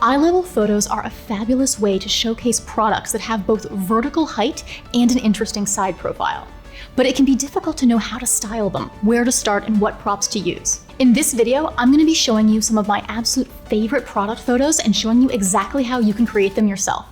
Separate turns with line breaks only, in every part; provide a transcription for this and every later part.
Eye-level photos are a fabulous way to showcase products that have both vertical height and an interesting side profile. But it can be difficult to know how to style them, where to start, and what props to use. In this video, I'm going to be showing you some of my absolute favorite product photos and showing you exactly how you can create them yourself.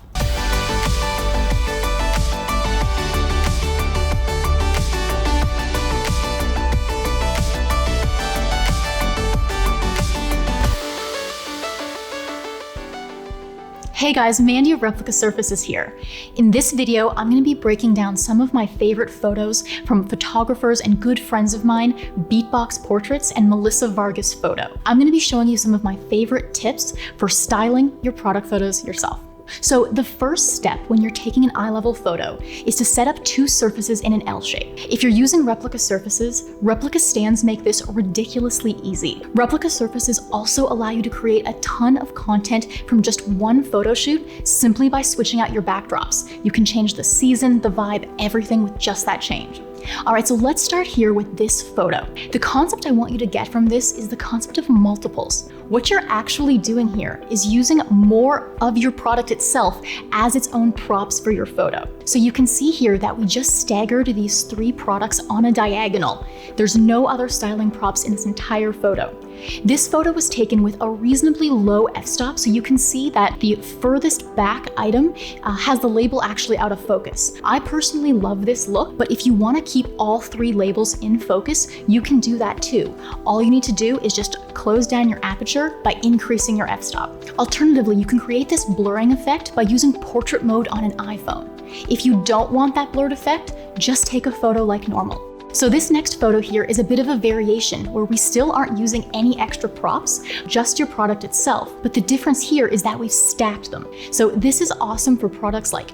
Hey guys, Mandy of Replica Surfaces here. In this video, I'm going to be breaking down some of my favorite photos from photographers and good friends of mine, Beatbox Portraits and Melissa Vargas Photo. I'm going to be showing you some of my favorite tips for styling your product photos yourself. So the first step when you're taking an eye-level photo is to set up two surfaces in an L shape. If you're using replica surfaces, replica stands make this ridiculously easy. Replica surfaces also allow you to create a ton of content from just one photo shoot simply by switching out your backdrops. You can change the season, the vibe, everything with just that change. All right, so let's start here with this photo. The concept I want you to get from this is the concept of multiples. What you're actually doing here is using more of your product itself as its own props for your photo. So you can see here that we just staggered these three products on a diagonal. There's no other styling props in this entire photo. This photo was taken with a reasonably low f-stop, so you can see that the furthest back item has the label actually out of focus. I personally love this look, but if you want to keep all three labels in focus, you can do that too. All you need to do is just close down your aperture by increasing your f-stop. Alternatively, you can create this blurring effect by using portrait mode on an iPhone. If you don't want that blurred effect, just take a photo like normal. So this next photo here is a bit of a variation where we still aren't using any extra props, just your product itself. But the difference here is that we've stacked them. So this is awesome for products like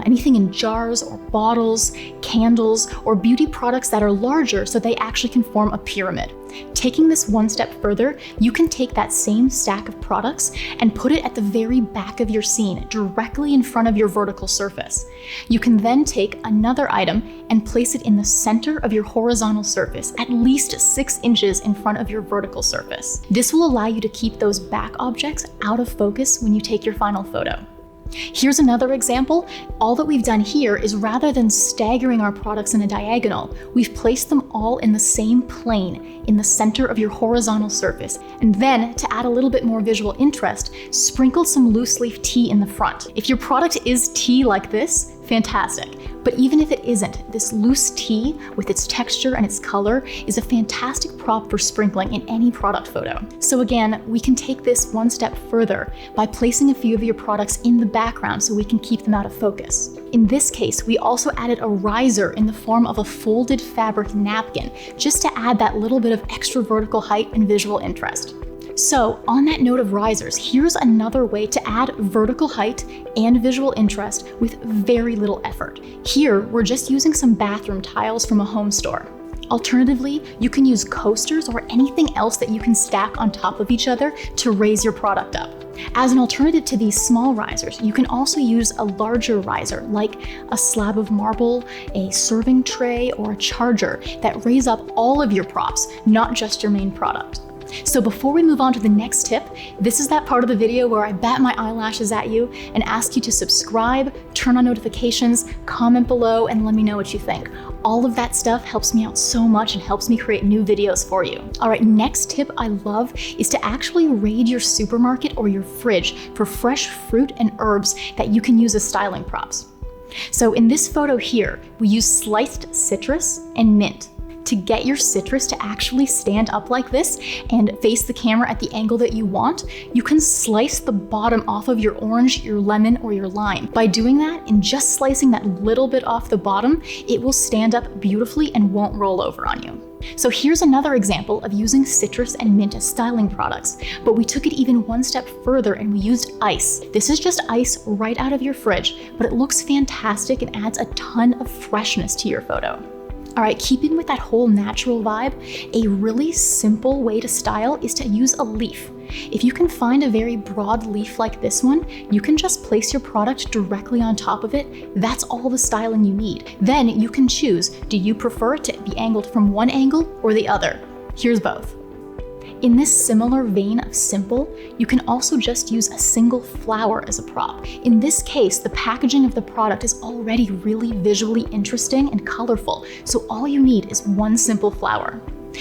anything in jars or bottles, candles, or beauty products that are larger so they actually can form a pyramid. Taking this one step further, you can take that same stack of products and put it at the very back of your scene, directly in front of your vertical surface. You can then take another item and place it in the center of your horizontal surface, at least 6 inches in front of your vertical surface. This will allow you to keep those back objects out of focus when you take your final photo. Here's another example. All that we've done here is rather than staggering our products in a diagonal, we've placed them all in the same plane in the center of your horizontal surface. And then, to add a little bit more visual interest, sprinkled some loose leaf tea in the front. If your product is tea like this, fantastic. But even if it isn't, this loose tea with its texture and its color is a fantastic prop for sprinkling in any product photo. So again, we can take this one step further by placing a few of your products in the background so we can keep them out of focus. In this case, we also added a riser in the form of a folded fabric napkin, just to add that little bit of extra vertical height and visual interest. So on that note of risers, here's another way to add vertical height and visual interest with very little effort. Here, we're just using some bathroom tiles from a home store. Alternatively, you can use coasters or anything else that you can stack on top of each other to raise your product up. As an alternative to these small risers, you can also use a larger riser, like a slab of marble, a serving tray, or a charger that raise up all of your props, not just your main product. So before we move on to the next tip, this is that part of the video where I bat my eyelashes at you and ask you to subscribe, turn on notifications, comment below, and let me know what you think. All of that stuff helps me out so much and helps me create new videos for you. All right, next tip I love is to actually raid your supermarket or your fridge for fresh fruit and herbs that you can use as styling props. So in this photo here, we use sliced citrus and mint. To get your citrus to actually stand up like this and face the camera at the angle that you want, you can slice the bottom off of your orange, your lemon, or your lime. By doing that and just slicing that little bit off the bottom, it will stand up beautifully and won't roll over on you. So here's another example of using citrus and mint as styling products, but we took it even one step further and we used ice. This is just ice right out of your fridge, but it looks fantastic and adds a ton of freshness to your photo. All right, keeping with that whole natural vibe, a really simple way to style is to use a leaf. If you can find a very broad leaf like this one, you can just place your product directly on top of it. That's all the styling you need. Then you can choose, do you prefer it to be angled from one angle or the other? Here's both. In this similar vein of simple, you can also just use a single flower as a prop. In this case, the packaging of the product is already really visually interesting and colorful, so all you need is one simple flower.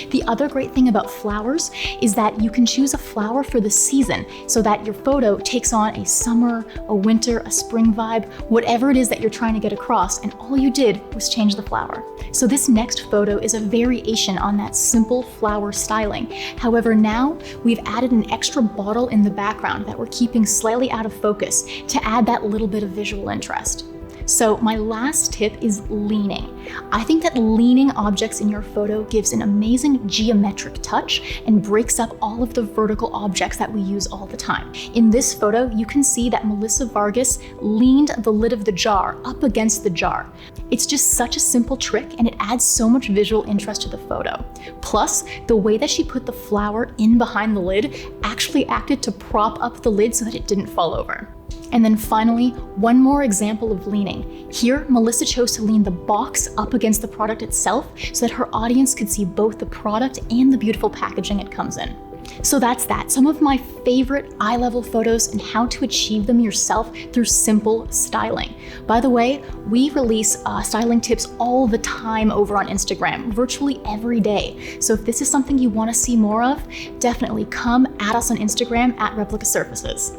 The other great thing about flowers is that you can choose a flower for the season so that your photo takes on a summer, a winter, a spring vibe, whatever it is that you're trying to get across, and all you did was change the flower. So this next photo is a variation on that simple flower styling. However, now we've added an extra bottle in the background that we're keeping slightly out of focus to add that little bit of visual interest. So my last tip is leaning. I think that leaning objects in your photo gives an amazing geometric touch and breaks up all of the vertical objects that we use all the time. In this photo, you can see that Melissa Vargas leaned the lid of the jar up against the jar. It's just such a simple trick, and it adds so much visual interest to the photo. Plus, the way that she put the flower in behind the lid actually acted to prop up the lid so that it didn't fall over. And then finally, one more example of leaning. Here, Melissa chose to lean the box up against the product itself so that her audience could see both the product and the beautiful packaging it comes in. So that's that, some of my favorite eye-level photos and how to achieve them yourself through simple styling. By the way, we release styling tips all the time over on Instagram, virtually every day. So if this is something you want to see more of, definitely come at us on Instagram at Replica Surfaces.